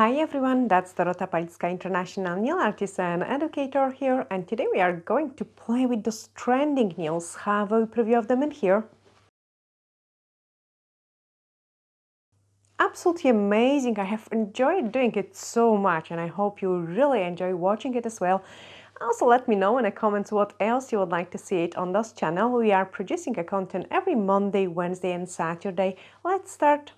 Hi everyone, that's Dorota Palicka, International Nail Artist and Educator here, and today we are going to play with those trending nails. Have a preview of them in here. Absolutely amazing. I have enjoyed doing it so much and I hope you really enjoy watching it as well. Also let me know in the comments what else you would like to see it on this channel. We are producing a content every Monday, Wednesday and Saturday. Let's start.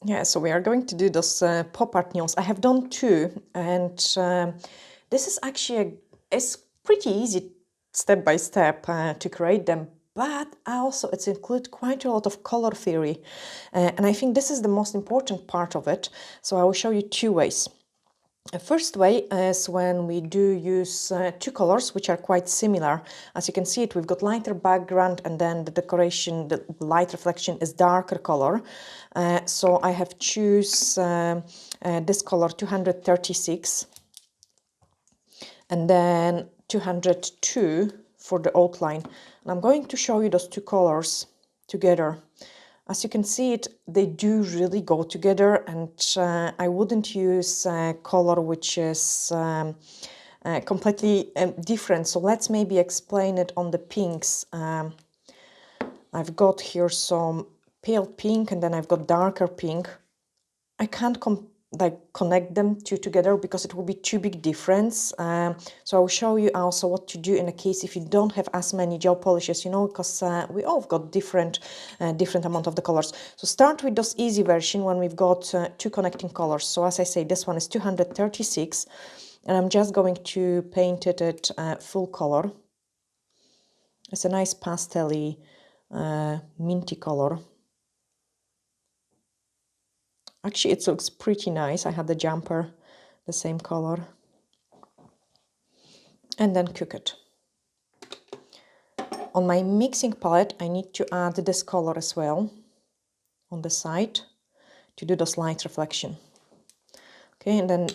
Yeah, so we are going to do those pop art nails. I have done two, and this is actually it's pretty easy step by step to create them, but also it's include quite a lot of color theory, and I think this is the most important part of it. So I will show you two ways. The first way is when we do use two colors which are quite similar. As you can see it, we've got lighter background and then the decoration, the light reflection is darker color. So I have choose this color 236 and then 202 for the outline. And I'm going to show you those two colors together. As you can see it, they do really go together, and I wouldn't use a color which is completely different. So let's maybe explain it on the pinks. I've got here some pale pink and then I've got darker pink. I can't connect them two together because it will be too big difference. So I'll show you also what to do in a case if you don't have as many gel polishes, you know, because we all got different amount of the colors. So start with this easy version when we've got two connecting colors. So as I say, this one is 236 and I'm just going to paint it at full color. It's a nice pastel-y minty color. Actually, it looks pretty nice. I had the jumper, the same color. And then cook it. On my mixing palette, I need to add this color as well on the side to do this light reflection. Okay, and then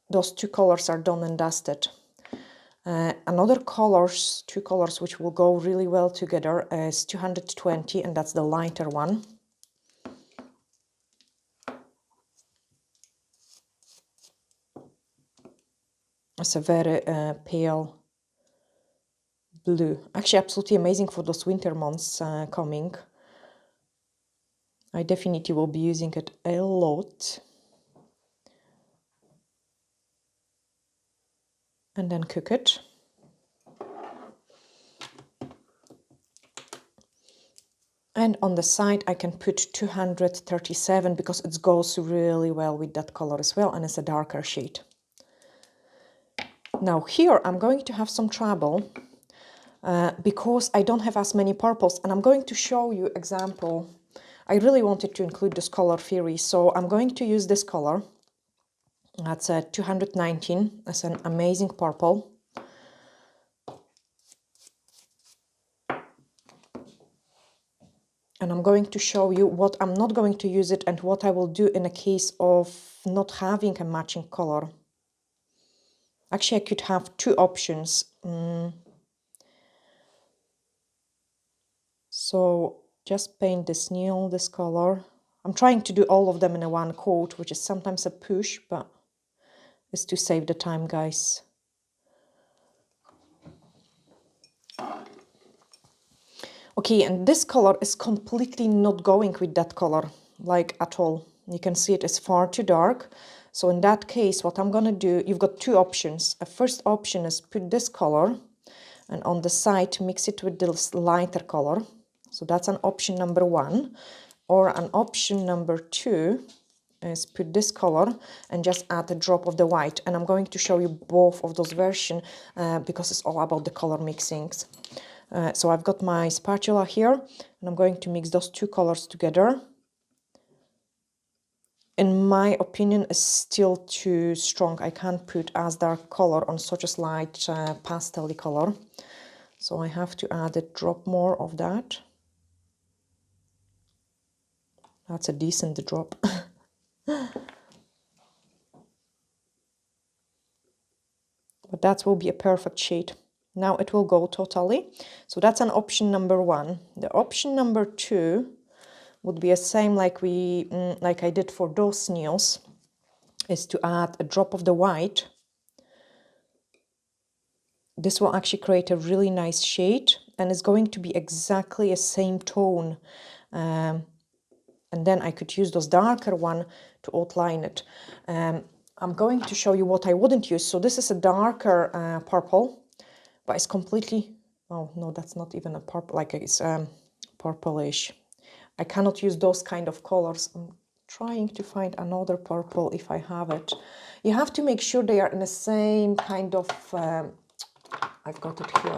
those two colors are done and dusted. Another two colors which will go really well together is 220, and that's the lighter one. It's a very pale blue. Actually, absolutely amazing for those winter months coming. I definitely will be using it a lot. And then cook it. And on the side, I can put 237 because it goes really well with that color as well, and it's a darker shade. Now here I'm going to have some trouble because I don't have as many purples, and I'm going to show you example. I really wanted to include this color theory, so I'm going to use this color. That's a 219. That's an amazing purple. And I'm going to show you what I'm not going to use it and what I will do in a case of not having a matching color. Actually, I could have two options. So just paint this nail, this color. I'm trying to do all of them in a one coat, which is sometimes a push, but it's to save the time, guys. Okay, and this color is completely not going with that color, like at all. You can see it is far too dark. So in that case, what I'm gonna do, you've got two options. A first option is put this color and on the side mix it with this lighter color. So that's an option number one. Or an option number two is put this color and just add a drop of the white. And I'm going to show you both of those versions because it's all about the color mixings. So I've got my spatula here and I'm going to mix those two colors together. In my opinion, is still too strong. I can't put as dark color on such a slight pastel color. So I have to add a drop more of that. That's a decent drop. But that will be a perfect shade. Now it will go totally. So that's an option number one. The option number two would be the same like I did for those nails, is to add a drop of the white. This will actually create a really nice shade and it's going to be exactly the same tone. And then I could use those darker one to outline it. I'm going to show you what I wouldn't use. So this is a darker purple, but it's completely, oh no, that's not even a purple, like it's purplish. I cannot use those kind of colors. I'm trying to find another purple if I have it. You have to make sure they are in the same kind of, I've got it here.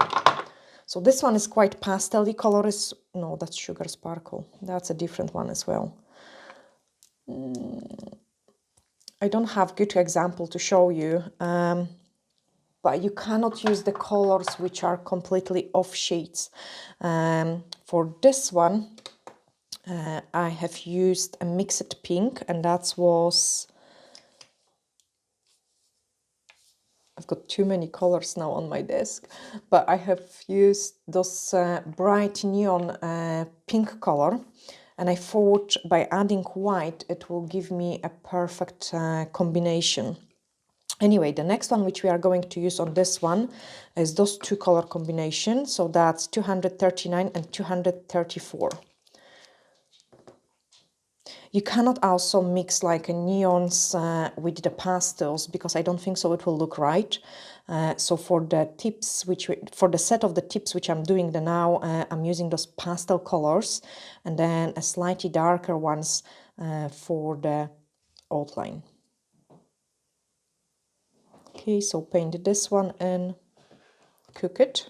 So this one is quite pastel-y color. No, that's Sugar Sparkle. That's a different one as well. I don't have good example to show you, but you cannot use the colors which are completely off shades. For this one, I have used a mixed pink, and that was... I've got too many colors now on my desk, but I have used those bright neon pink color, and I thought by adding white it will give me a perfect combination. Anyway, the next one which we are going to use on this one is those two color combinations, so that's 239 and 234. You cannot also mix like a neons with the pastels because I don't think so it will look right. So for the tips, for the set of the tips which I'm doing now, I'm using those pastel colors and then a slightly darker ones for the outline. Okay, so paint this one and cook it.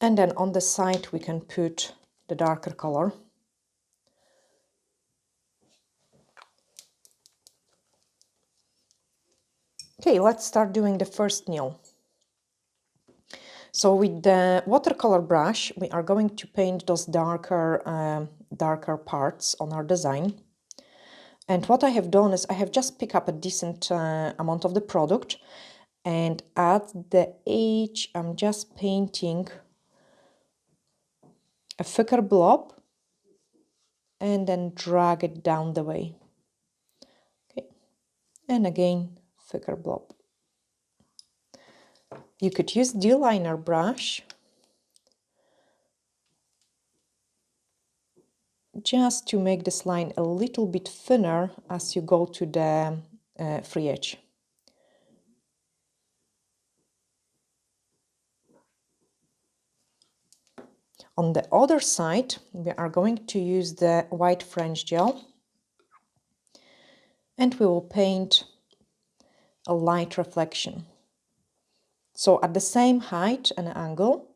And then on the side we can put the darker color. Okay, let's start doing the first nail. So with the watercolor brush, we are going to paint those darker parts on our design. And what I have done is I have just picked up a decent amount of the product, and at the edge I'm just painting a thicker blob and then drag it down the way. Okay, and again thicker blob. You could use the liner brush just to make this line a little bit thinner as you go to the free edge. On the other side, we are going to use the white French gel and we will paint a light reflection. So at the same height and angle,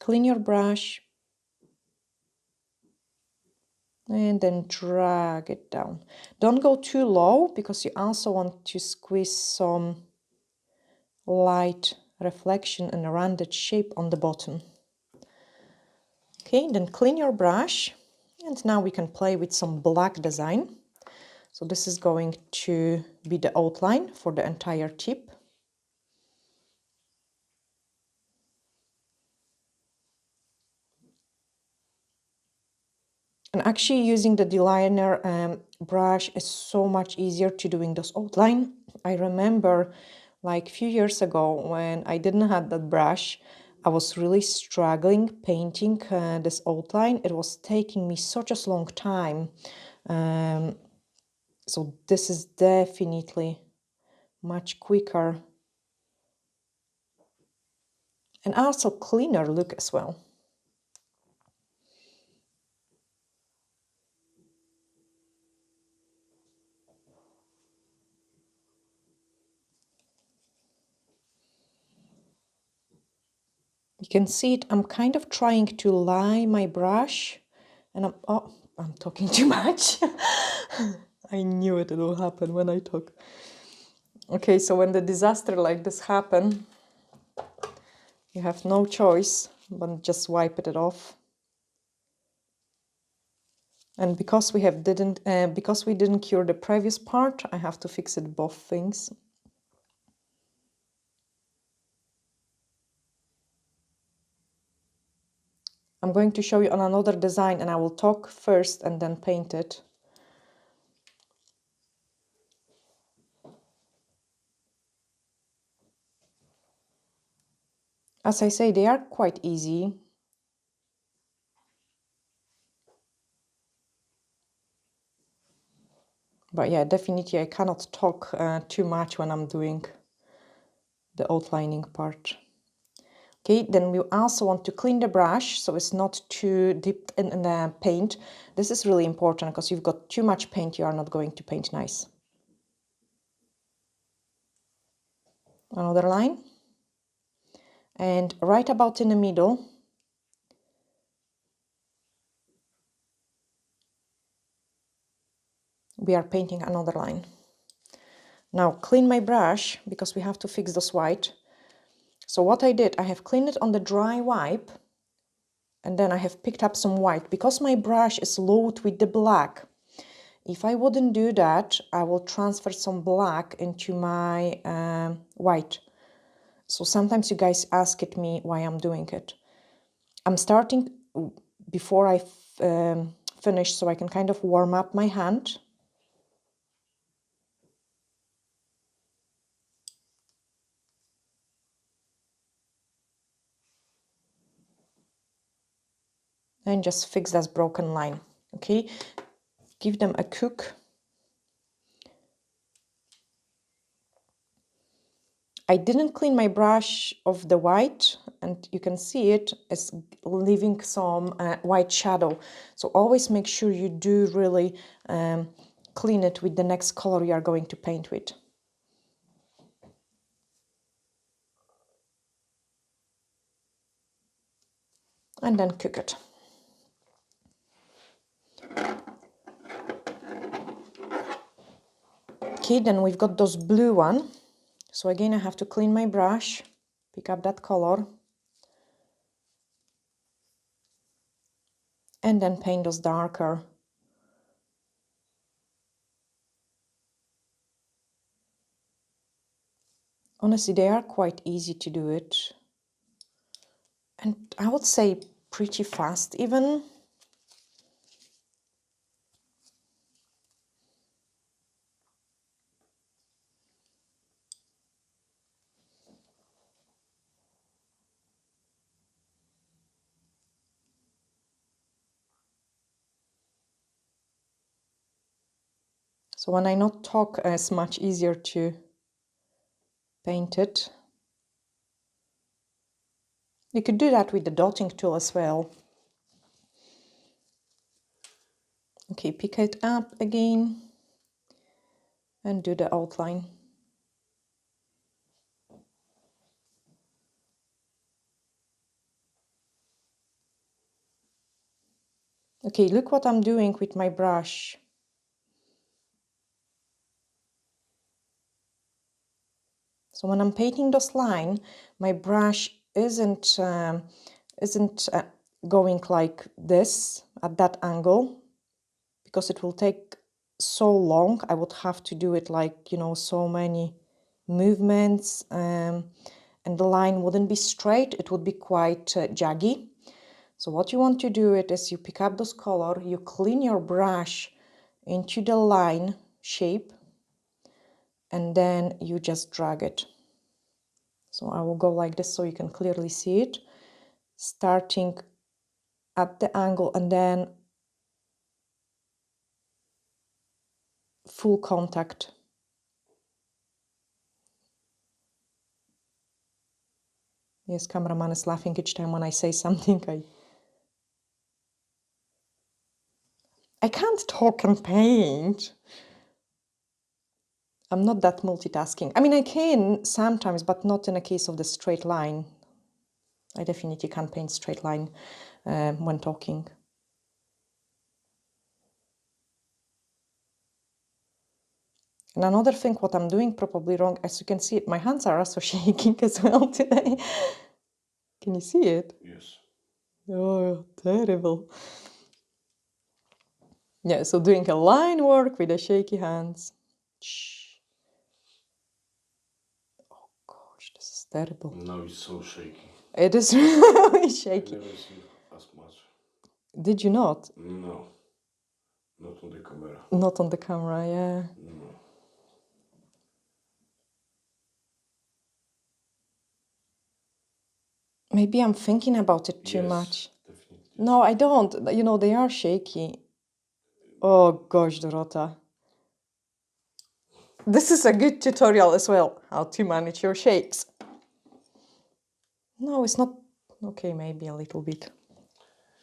clean your brush and then drag it down. Don't go too low because you also want to squeeze some light reflection and a rounded shape on the bottom. Okay, then clean your brush and now we can play with some black design. So this is going to be the outline for the entire tip. And actually using the D-liner brush is so much easier to doing this outline. I remember like a few years ago when I didn't have that brush, I was really struggling painting this outline. It was taking me such a long time. So this is definitely much quicker and also cleaner look as well. You can see it, I'm kind of trying to lie my brush and I'm talking too much. I knew it will happen when I talk. Okay, so when the disaster like this happen, you have no choice but just wipe it off. And because we didn't cure the previous part, I have to fix it both things. I'm going to show you on another design and I will talk first and then paint it. As I say, they are quite easy. But yeah, definitely I cannot talk too much when I'm doing the outlining part. Okay, then we also want to clean the brush so it's not too dipped in the paint. This is really important because you've got too much paint, you are not going to paint nice. Another line. And right about in the middle, we are painting another line. Now clean my brush because we have to fix this white. So what I did, I have cleaned it on the dry wipe and then I have picked up some white because my brush is loaded with the black. If I wouldn't do that, I will transfer some black into my white. So sometimes you guys ask at me why I'm doing it. I'm starting before I finish so I can kind of warm up my hand. And just fix that broken line, okay? Give them a cook. I didn't clean my brush of the white and you can see it is leaving some white shadow. So always make sure you do really clean it with the next color you are going to paint with. And then cook it. Okay, then we've got those blue one. So again, I have to clean my brush, pick up that color, and then paint those darker. Honestly, they are quite easy to do it. And I would say pretty fast even. So when I not talk, it's much easier to paint it. You could do that with the dotting tool as well. Okay, pick it up again and do the outline. Okay, look what I'm doing with my brush. So when I'm painting this line, my brush isn't going like this at that angle because it will take so long. I would have to do it like, you know, so many movements and the line wouldn't be straight. It would be quite jaggy. So what you want to do it is you pick up this color, you clean your brush into the line shape and then you just drag it. So I will go like this so you can clearly see it. starting at the angle and then full contact. Yes, cameraman is laughing each time when I say something. I can't talk and paint. I'm not that multitasking. I mean, I can sometimes, but not in a case of the straight line. I definitely can't paint straight line when talking. And another thing, what I'm doing probably wrong, as you can see, my hands are also shaking as well today. Can you see it? Yes. Oh, terrible. Yeah, so doing a line work with the shaky hands. Shh. Oh gosh, this is terrible. Now it's so shaky. It is really shaky. I never seen as much. Did you not? No, not on the camera. Not on the camera, yeah. No. Maybe I'm thinking about it too much. Definitely. No, I don't. You know, they are shaky. Oh gosh, Dorota. This is a good tutorial as well, how to manage your shakes. No, it's not. Okay, maybe a little bit.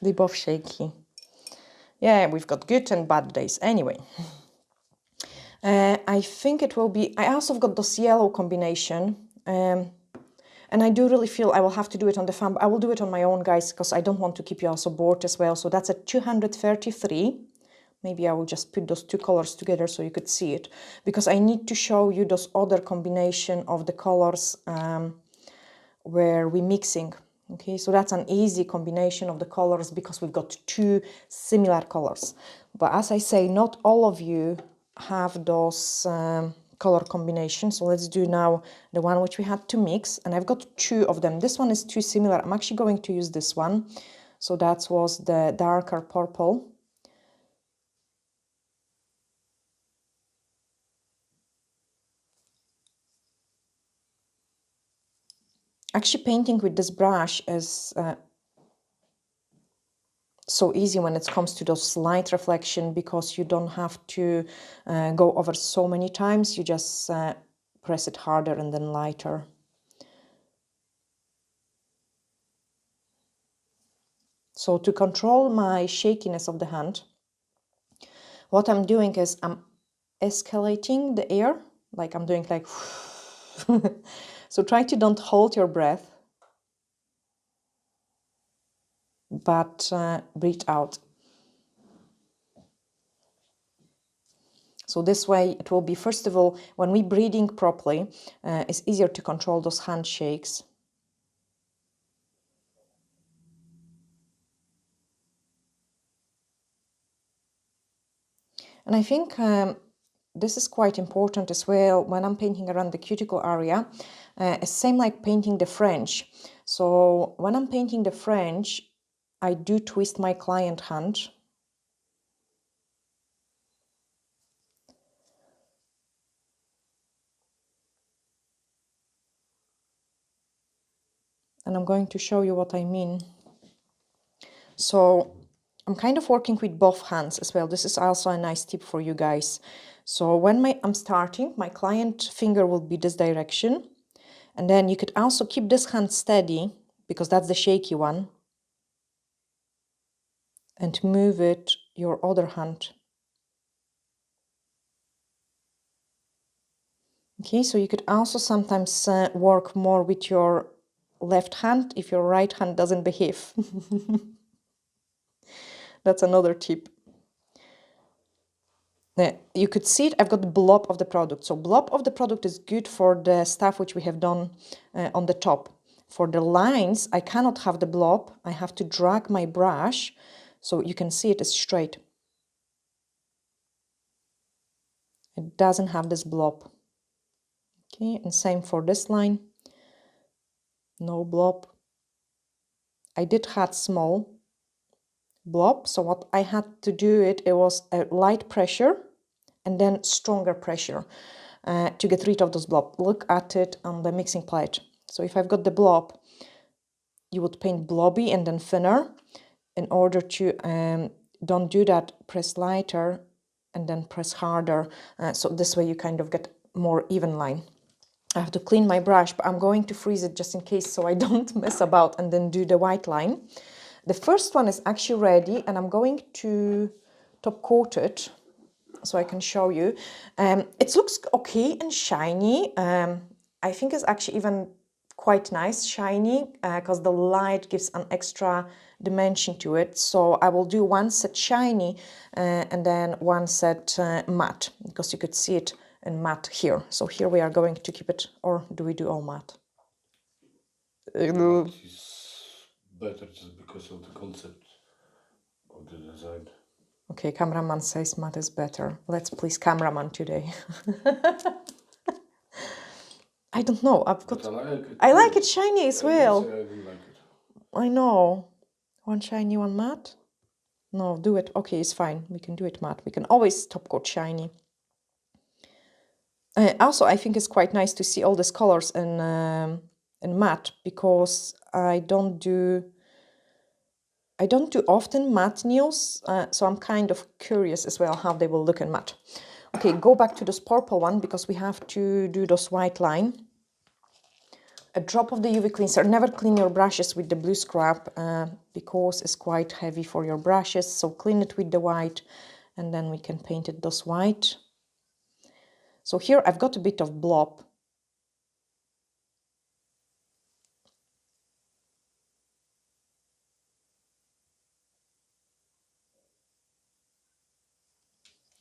They're both shaky. Yeah, we've got good and bad days. Anyway. I think it will be... I also got this yellow combination. And I do really feel I will have to do it on the fan. I will do it on my own, guys, because I don't want to keep you also bored as well. So that's at 233. Maybe I will just put those two colors together so you could see it. Because I need to show you those other combination of the colors where we're mixing. Okay, so that's an easy combination of the colors because we've got two similar colors. But as I say, not all of you have those color combinations. So let's do now the one which we had to mix. And I've got two of them. This one is too similar. I'm actually going to use this one. So that was the darker purple. Actually, painting with this brush is so easy when it comes to those light reflection because you don't have to go over so many times. You just press it harder and then lighter. So to control my shakiness of the hand, what I'm doing is I'm escalating the air, like I'm doing like so try to don't hold your breath, but breathe out. So this way it will be, first of all, when we're breathing properly, it's easier to control those handshakes. And I think this is quite important as well when I'm painting around the cuticle area. It's same like painting the French. So when I'm painting the French, I do twist my client hand. And I'm going to show you what I mean. So I'm kind of working with both hands as well. This is also a nice tip for you guys. So when I'm starting, my client finger will be this direction. And then you could also keep this hand steady because that's the shaky one. And move it your other hand. Okay, so you could also sometimes work more with your left hand if your right hand doesn't behave. That's another tip. You could see it, I've got the blob of the product. So blob of the product is good for the stuff which we have done on the top. For the lines, I cannot have the blob. I have to drag my brush so you can see it is straight. It doesn't have this blob. Okay, and same for this line. No blob. I did have small blob, so what I had to do it was a light pressure and then stronger pressure to get rid of those blob. Look at it on the mixing plate. So if I've got the blob, you would paint blobby and then thinner. In order to don't do that, press lighter and then press harder. So this way you kind of get more even line. I have to clean my brush, but I'm going to freeze it just in case so I don't mess about and then do the white line. The first one is actually ready and I'm going to top coat it so I can show you. It looks okay and shiny. I think it's actually even quite nice shiny because the light gives an extra dimension to it. So I will do one set shiny and then one set matte, because you could see it in matte here. So here we are going to keep it, or do we do all matte? Matte is better just because of the concept of the design. Okay, cameraman says matte is better. Let's please cameraman today. I don't know. But I like it shiny as well. I don't like it. I know. One shiny, one matte. No, do it. Okay, it's fine. We can do it matte. We can always top coat shiny. Also, I think it's quite nice to see all these colors in matte, because I don't do often matte nails, so I'm kind of curious as well how they will look in matte. Okay, go back to this purple one because we have to do this white line. A drop of the UV cleanser. Never clean your brushes with the blue scrub because it's quite heavy for your brushes. So clean it with the white and then we can paint it this white. So here I've got a bit of blob.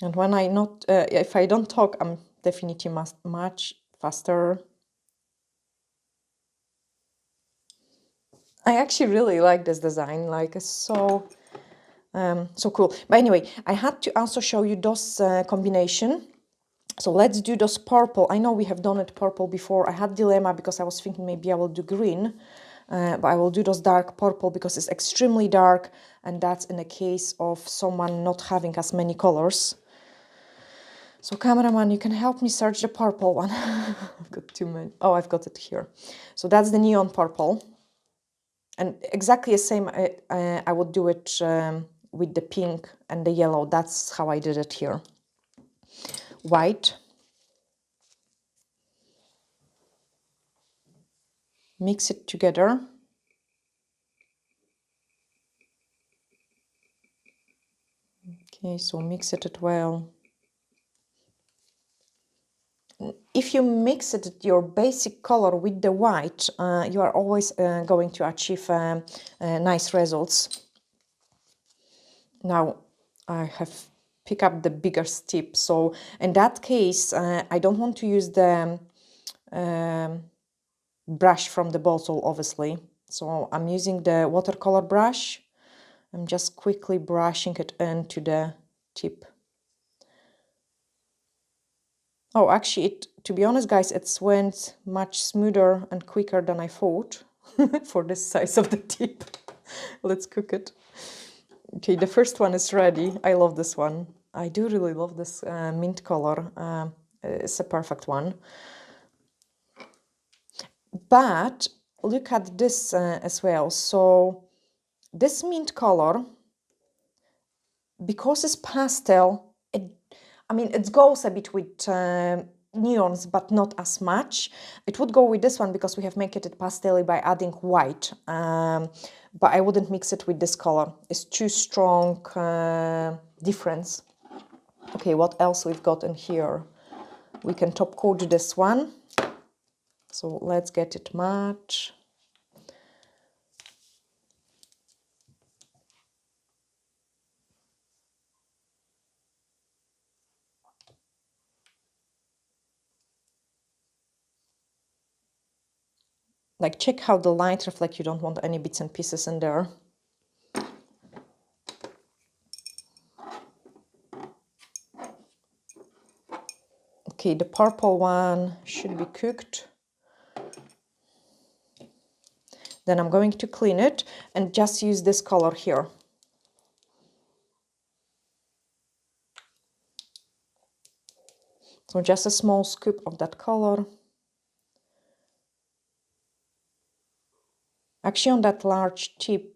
And when if I don't talk, I'm definitely much faster. I actually really like this design, like it's so cool. But anyway, I had to also show you this combination. So let's do this purple. I know we have done it purple before. I had dilemma because I was thinking maybe I will do green, but I will do this dark purple because it's extremely dark, and that's in a case of someone not having as many colors. So cameraman, you can help me search the purple one. I've got too many. Oh, I've got it here. So that's the neon purple. And exactly the same, I would do it with the pink and the yellow. That's how I did it here. White. Mix it together. Okay, so mix it well. If you mix it, your basic color with the white, you are always going to achieve nice results. Now I have picked up the bigger tip, so in that case I don't want to use the brush from the bottle, obviously. So I'm using the watercolor brush. I'm just quickly brushing it into the tip. Oh, actually, to be honest, guys, it went much smoother and quicker than I thought for this size of the tip. Let's cook it. Okay, the first one is ready. I love this one. I do really love this mint color. It's a perfect one. But look at this as well. So this mint color, because it's pastel, it goes a bit with neons, but not as much. It would go with this one because we have made it pastel by adding white, but I wouldn't mix it with this color. It's too strong difference. Okay, what else we've got in here? We can top coat this one. So let's get it matte. Like, check how the light reflects. You don't want any bits and pieces in there. Okay, the purple one should be cooked. Then I'm going to clean it and just use this color here. So just a small scoop of that color. Actually, on that large tip,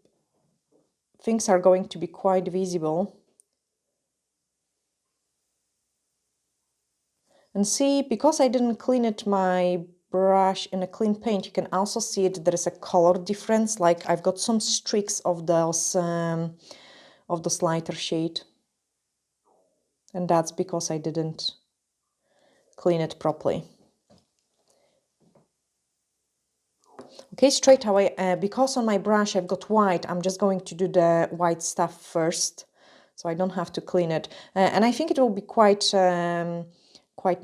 things are going to be quite visible. And see, because I didn't clean it my brush in a clean paint, you can also see it, there is a color difference, like I've got some streaks of those lighter shade. And that's because I didn't clean it properly. Okay, straight away, because on my brush I've got white, I'm just going to do the white stuff first, so I don't have to clean it. And I think it will be quite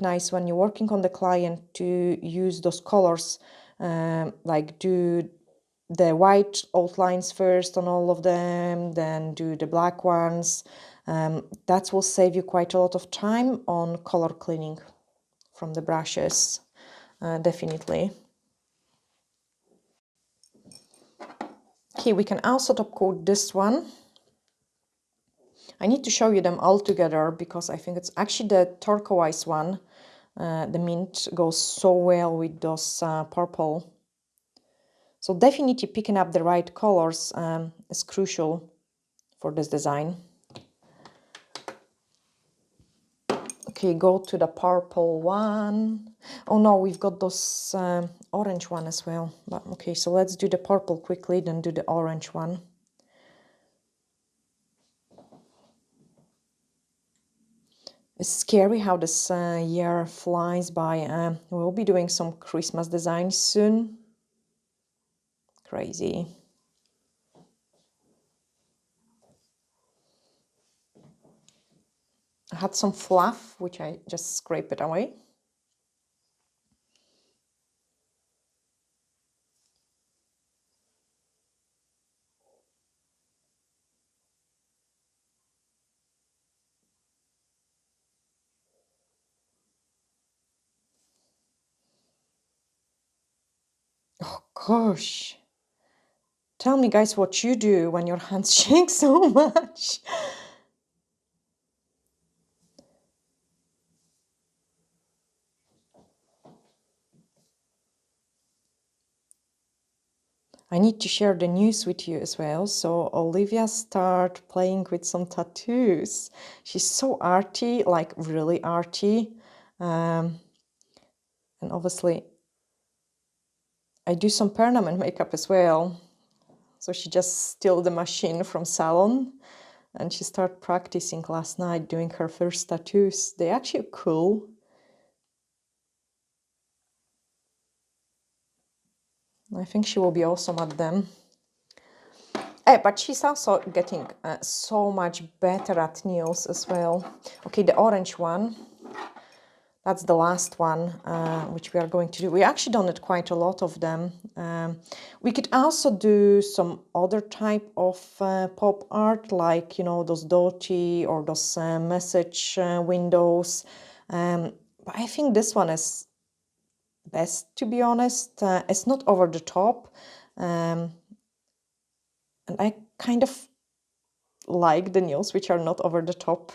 nice when you're working on the client to use those colors, like do the white outlines first on all of them, then do the black ones. That will save you quite a lot of time on color cleaning from the brushes, definitely. Okay, we can also top coat this one. I need to show you them all together because I think it's actually the turquoise one. The mint goes so well with those purple. So definitely picking up the right colors is crucial for this design. Okay, go to the purple one. Oh no, we've got those orange one as well. But okay, so let's do the purple quickly, then do the orange one. It's scary how this year flies by. We'll be doing some Christmas designs soon. Crazy. I had some fluff, which I just scrape it away. Oh gosh. Tell me guys what you do when your hands shake so much. I need to share the news with you as well. So Olivia started playing with some tattoos. She's so arty, like really arty. And obviously I do some permanent makeup as well. So she just stole the machine from salon and she started practicing last night doing her first tattoos. They're actually cool. I think she will be awesome at them. But she's also getting so much better at nails as well. Okay, the orange one. That's the last one, which we are going to do. We actually done it quite a lot of them. We could also do some other type of pop art, like, you know, those dotty or those message windows. But I think this one is best, to be honest. It's not over the top. And I kind of like the nails which are not over the top.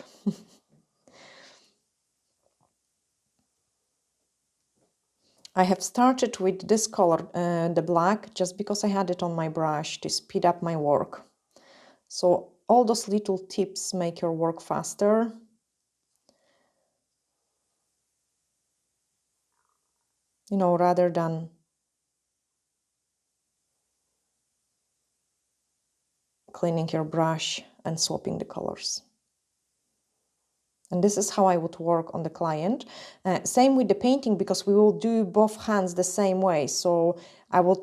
I have started with this color, the black, just because I had it on my brush to speed up my work. So all those little tips make your work faster. You know, rather than cleaning your brush and swapping the colors. And this is how I would work on the client. Same with the painting, because we will do both hands the same way. So I would,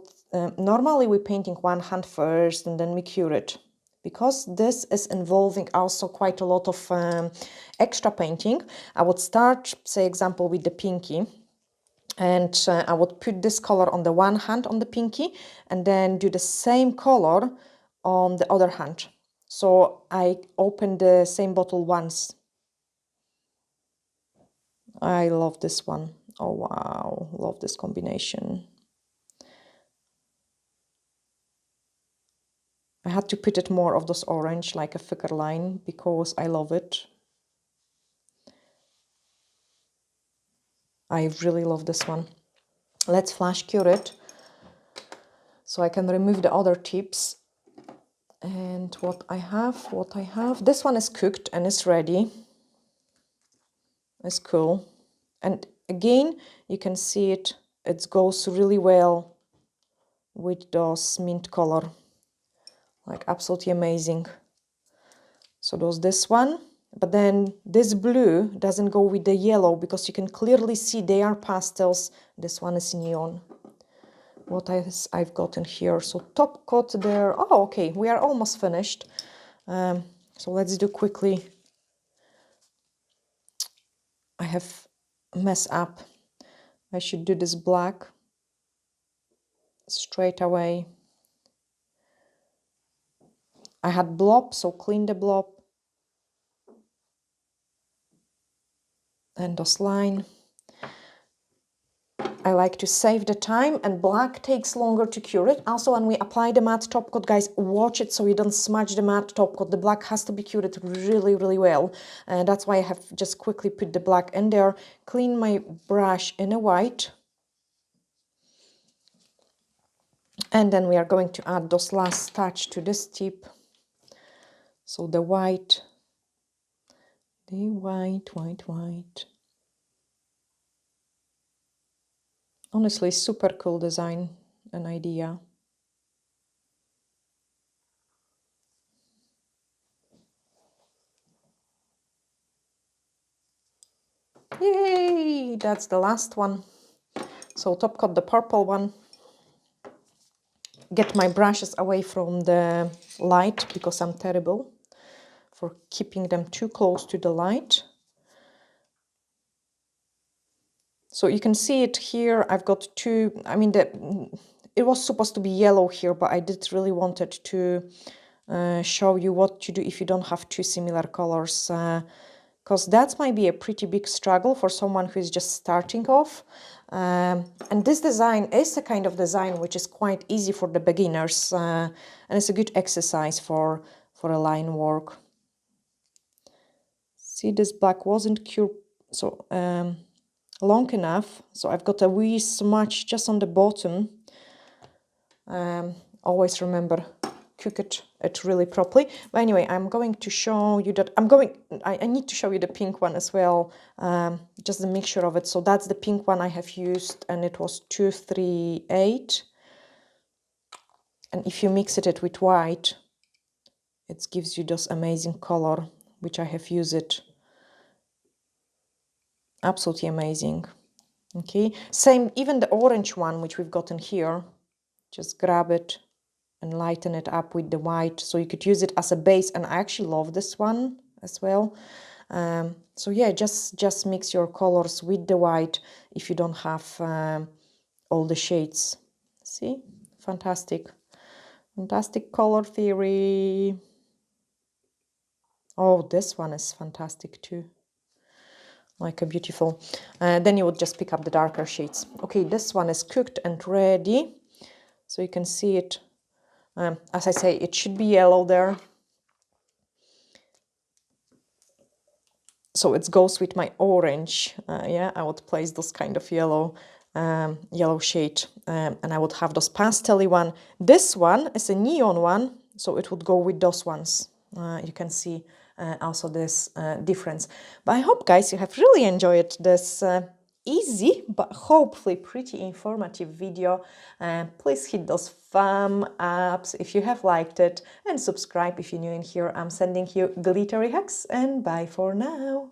normally we're painting one hand first and then we cure it. Because this is involving also quite a lot of extra painting, I would start, say example, with the pinky. And I would put this color on the one hand on the pinky and then do the same color on the other hand. So I open the same bottle once. I love this one. Oh wow, love this combination. I had to put it more of this orange, like a thicker line, because I love it. I really love this one. Let's flash cure it. so I can remove the other tips. And what I have, this one is cooked and is ready. It's cool. And again, you can see it goes really well with those mint color, like absolutely amazing. So there's this one, but then this blue doesn't go with the yellow because you can clearly see they are pastels. This one is neon. What I've gotten here, so top coat there. Oh, okay, we are almost finished. So let's do quickly. I have messed up. I should do this black straight away. I had blob, so clean the blob. And this line. I like to save the time, and black takes longer to cure it. Also, when we apply the matte top coat, guys, watch it so you don't smudge the matte top coat. The black has to be cured really, really well. And that's why I have just quickly put the black in there. Clean my brush in a white. And then we are going to add those last touch to this tip. So the white, white. Honestly, super cool design and idea. Yay! That's the last one. So top coat the purple one. Get my brushes away from the light because I'm terrible for keeping them too close to the light. So you can see it here. I've got two, I mean, it was supposed to be yellow here, but I did really wanted to show you what to do if you don't have two similar colors. Because that might be a pretty big struggle for someone who is just starting off. And this design is a kind of design which is quite easy for the beginners. And it's a good exercise for a line work. See, this black wasn't cured so long enough. So I've got a wee smudge just on the bottom. Always remember, cook it really properly. But anyway, I'm going to show you that I need to show you the pink one as well, just the mixture of it. So that's the pink one I have used, and it was 238. And if you mix it with white, it gives you this amazing color, which I have used it. Absolutely amazing. Okay, same, even the orange one, which we've gotten here, just grab it and lighten it up with the white, so you could use it as a base. And I actually love this one as well. So yeah, just mix your colors with the white if you don't have all the shades. See, fantastic color theory. Oh, this one is fantastic too, like a beautiful. Then you would just pick up the darker shades. Okay, this one is cooked and ready, so you can see it. As I say, it should be yellow there. So it goes with my orange. Yeah, I would place this kind of yellow shade, and I would have those pastel-y one. This one is a neon one, so it would go with those ones. You can see also this difference. But I hope, guys, you have really enjoyed this easy but hopefully pretty informative video. Please hit those thumb ups if you have liked it, and subscribe if you're new in here. I'm sending you glittery hugs, and bye for now.